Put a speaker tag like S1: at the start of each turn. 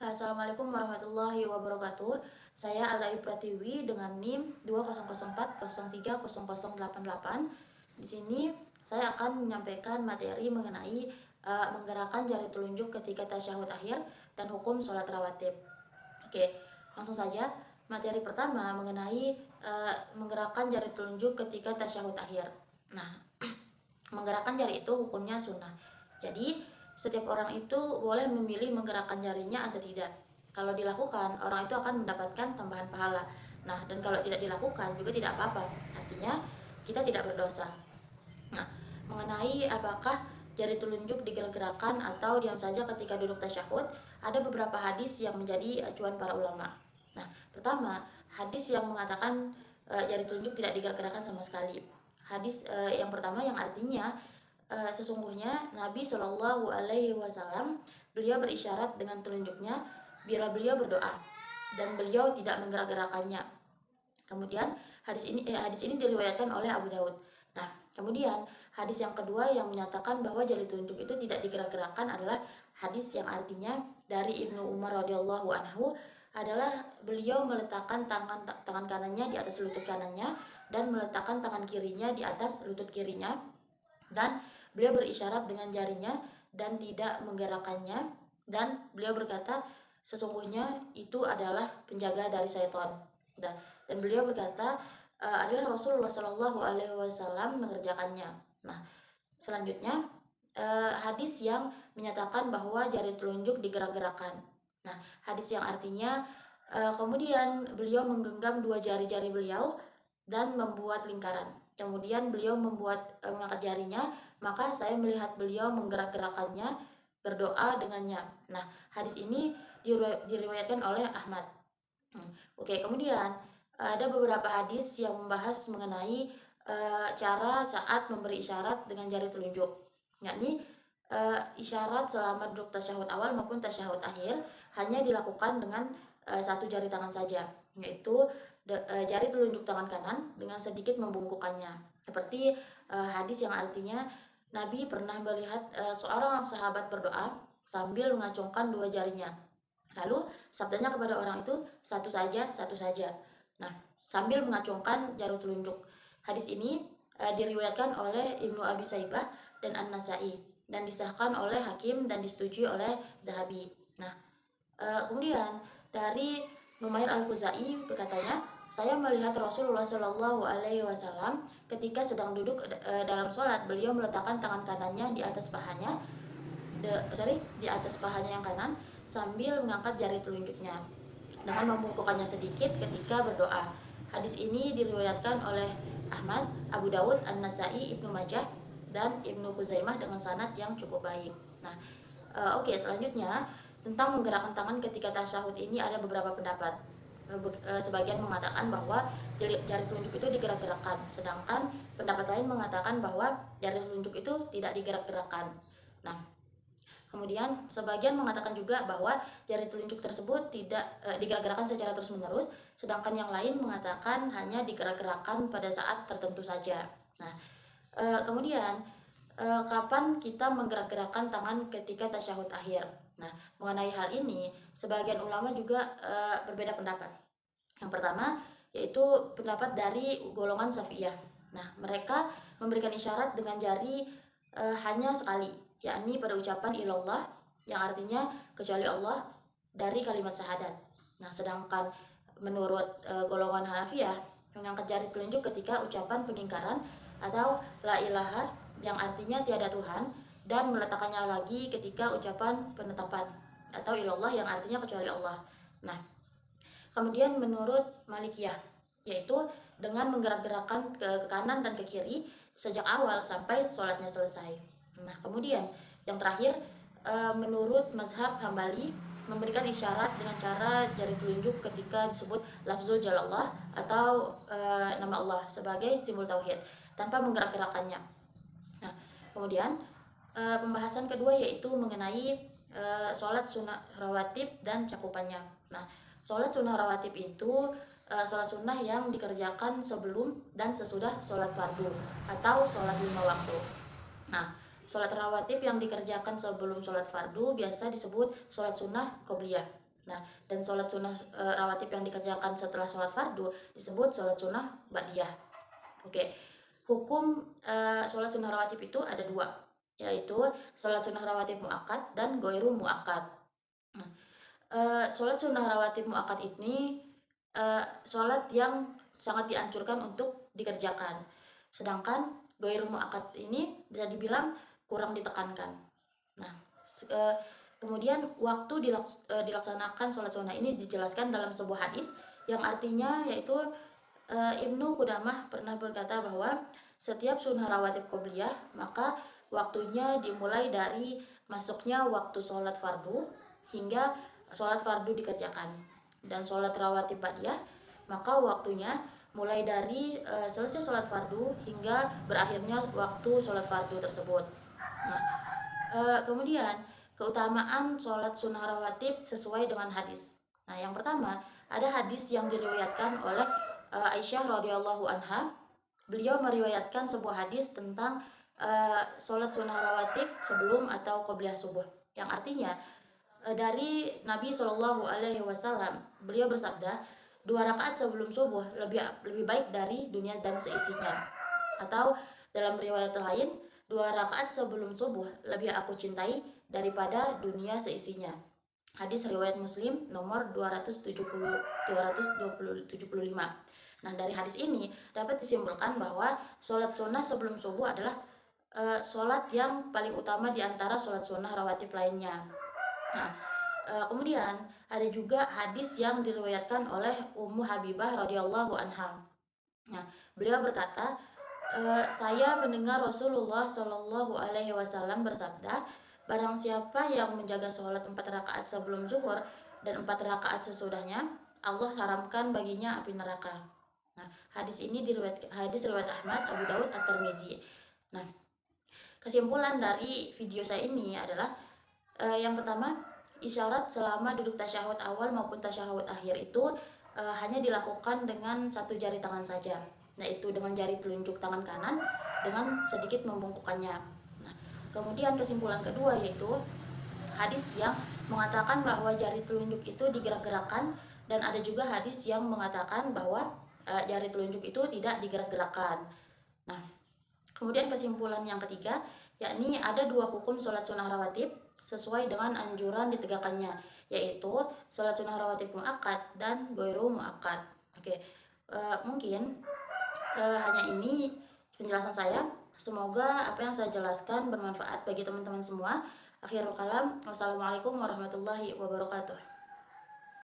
S1: Assalamualaikum warahmatullahi wabarakatuh. Saya Alda Pratiwi dengan NIM 2004030088. Di sini saya akan menyampaikan materi mengenai menggerakkan jari telunjuk ketika tasyahud akhir dan hukum sholat rawatib. Oke, langsung saja. Materi pertama mengenai menggerakkan jari telunjuk ketika tasyahud akhir. Nah, menggerakkan jari itu hukumnya sunnah. Jadi setiap orang itu boleh memilih menggerakkan jarinya atau tidak. Kalau dilakukan, orang itu akan mendapatkan tambahan pahala. Nah, dan kalau tidak dilakukan juga tidak apa-apa. Artinya kita tidak berdosa. Nah, mengenai apakah jari telunjuk digerak-gerakan atau diam saja ketika duduk tasyahud, ada beberapa hadis yang menjadi acuan para ulama. Nah, pertama, hadis yang mengatakan jari telunjuk tidak digerak-gerakan sama sekali. Hadis yang pertama yang artinya sesungguhnya Nabi Shallallahu Alaihi Wasallam beliau berisyarat dengan telunjuknya bila beliau berdoa dan beliau tidak menggerak-gerakannya. Kemudian hadis ini diriwayatkan oleh Abu Daud. Nah, kemudian hadis yang kedua yang menyatakan bahwa jari telunjuk itu tidak digerak-gerakan adalah hadis yang artinya dari Ibnu Umar radhiyallahu anhu adalah beliau meletakkan tangan kanannya di atas lutut kanannya dan meletakkan tangan kirinya di atas lutut kirinya, dan beliau berisyarat dengan jarinya dan tidak menggerakkannya, dan beliau berkata sesungguhnya itu adalah penjaga dari syaitan. Dan beliau berkata adalah Rasulullah Shallallahu Alaihi Wasallam mengerjakannya. Nah, selanjutnya hadis yang menyatakan bahwa jari telunjuk digerak-gerakan. Nah, hadis yang artinya kemudian beliau menggenggam dua jari-jari beliau dan membuat lingkaran. Kemudian beliau mengangkat jarinya, maka saya melihat beliau menggerak-gerakannya, berdoa dengannya. Nah, hadis ini diriwayatkan oleh Ahmad. Oke, kemudian ada beberapa hadis yang membahas mengenai cara saat memberi isyarat dengan jari telunjuk, yakni isyarat selama duduk tasyahud awal maupun tasyahud akhir hanya dilakukan dengan satu jari tangan saja, yaitu jari telunjuk tangan kanan dengan sedikit membungkukkannya. Seperti hadis yang artinya Nabi pernah melihat seorang sahabat berdoa sambil mengacungkan dua jarinya. Lalu sabdanya kepada orang itu, satu saja, satu saja. Nah, sambil mengacungkan jari telunjuk. Hadis ini diriwayatkan oleh Ibnu Abi Saibah dan An-Nasai dan disahkan oleh Hakim dan disetujui oleh Zahabi. Nah, kemudian dari Numair Al-Khuzai berkatanya, saya melihat Rasulullah Shallallahu Alaihi Wasallam ketika sedang duduk dalam sholat, beliau meletakkan tangan kanannya di atas pahanya, di atas pahanya yang kanan sambil mengangkat jari telunjuknya dengan membungkukkannya sedikit ketika berdoa. Hadis ini diriwayatkan oleh Ahmad, Abu Dawud, An-Nasai, Ibnu Majah, dan Ibnu Khuzaimah dengan sanad yang cukup baik. Nah, oke, selanjutnya tentang menggerakkan tangan ketika tasyahud ini ada beberapa pendapat. Sebagian mengatakan bahwa jari telunjuk itu digerak-gerakkan, sedangkan pendapat lain mengatakan bahwa jari telunjuk itu tidak digerak-gerakkan. Nah, kemudian sebagian mengatakan juga bahwa jari telunjuk tersebut tidak digerak-gerakkan secara terus-menerus, sedangkan yang lain mengatakan hanya digerak-gerakkan pada saat tertentu saja. Nah, kemudian kapan kita menggerak-gerakkan tangan ketika tasyahud akhir? Nah, mengenai hal ini sebagian ulama juga berbeda pendapat. Yang pertama yaitu pendapat dari golongan Syafi'iyah. Nah, mereka memberikan isyarat dengan jari hanya sekali, yakni pada ucapan ilallah yang artinya kecuali Allah dari kalimat syahadat. Nah, sedangkan menurut golongan Hanafiyah mengangkat jari telunjuk ketika ucapan pengingkaran atau la ilaha yang artinya tiada Tuhan, dan meletakkannya lagi ketika ucapan penetapan atau ilallah yang artinya kecuali Allah. Nah, kemudian menurut Malikiyah yaitu dengan menggerak-gerakkan ke kanan dan ke kiri sejak awal sampai sholatnya selesai. Nah, kemudian yang terakhir menurut mazhab Hambali memberikan isyarat dengan cara jari telunjuk ketika disebut lafzul jalallah atau nama Allah sebagai simbol tauhid tanpa menggerak-gerakkannya. Nah, kemudian pembahasan kedua yaitu mengenai sholat sunnah rawatib dan cakupannya. Nah, sholat sunnah rawatib itu sholat sunnah yang dikerjakan sebelum dan sesudah sholat fardu atau sholat 5 waktu. Nah, sholat rawatib yang dikerjakan sebelum sholat fardu biasa disebut sholat sunnah qobliyah. Nah, dan sholat sunnah rawatib yang dikerjakan setelah sholat fardu disebut sholat sunnah ba'diyah. Oke, hukum sholat sunnah rawatib itu ada dua, yaitu sholat sunnah rawatib muakkad dan goiru muakkad. Nah, sholat sunnah rawatib muakkad ini sholat yang sangat dianjurkan untuk dikerjakan, sedangkan goiru muakkad ini bisa dibilang kurang ditekankan. Nah, kemudian waktu dilaksanakan sholat sunnah ini dijelaskan dalam sebuah hadis yang artinya yaitu Ibnu Qudamah pernah berkata bahwa setiap sunnah rawatib qobliyah maka waktunya dimulai dari masuknya waktu sholat fardu hingga sholat fardu dikerjakan, dan sholat rawatib ba'diyah maka waktunya mulai dari selesai sholat fardu hingga berakhirnya waktu sholat fardu tersebut. Nah, kemudian keutamaan sholat sunnah rawatib sesuai dengan hadis. Nah, yang pertama ada hadis yang diriwayatkan oleh Aisyah radhiyallahu anha. Beliau meriwayatkan sebuah hadis tentang sholat sunnah rawatib sebelum atau qobliyah subuh, yang artinya dari Nabi Shallallahu Alaihi Wasallam, beliau bersabda, 2 rakaat sebelum subuh lebih baik dari dunia dan seisinya. Atau dalam riwayat lain, 2 rakaat sebelum subuh lebih aku cintai daripada dunia seisinya. Hadis riwayat Muslim nomor 275. Nah, dari hadis ini dapat disimpulkan bahwa sholat sunnah sebelum subuh adalah sholat yang paling utama di antara sholat sunnah rawatib lainnya. Nah, kemudian ada juga hadis yang diriwayatkan oleh Ummu Habibah radhiyallahu anha. Nah, beliau berkata, saya mendengar Rasulullah Shallallahu Alaihi Wasallam bersabda, barang siapa yang menjaga sholat 4 rakaat sebelum zuhur dan 4 rakaat sesudahnya, Allah haramkan baginya api neraka. Nah, hadis ini hadis riwayat Ahmad, Abu Daud, At-Tirmizi. Nah, kesimpulan dari video saya ini adalah yang pertama, isyarat selama duduk tasyahud awal maupun tasyahud akhir itu hanya dilakukan dengan 1 jari tangan saja, yaitu dengan jari telunjuk tangan kanan dengan sedikit membungkukkannya. Nah, kemudian kesimpulan kedua yaitu hadis yang mengatakan bahwa jari telunjuk itu digerak-gerakkan, dan ada juga hadis yang mengatakan bahwa jari telunjuk itu tidak digerak-gerakkan. Nah, kemudian kesimpulan yang ketiga yakni ada 2 hukum sholat sunnah rawatib sesuai dengan anjuran ditegakkannya, yaitu sholat sunnah rawatib muakkad dan goiru muakkad. Oke, mungkin hanya ini penjelasan saya. Semoga apa yang saya jelaskan bermanfaat bagi teman-teman semua. Akhirul kalam, wassalamualaikum warahmatullahi wabarakatuh.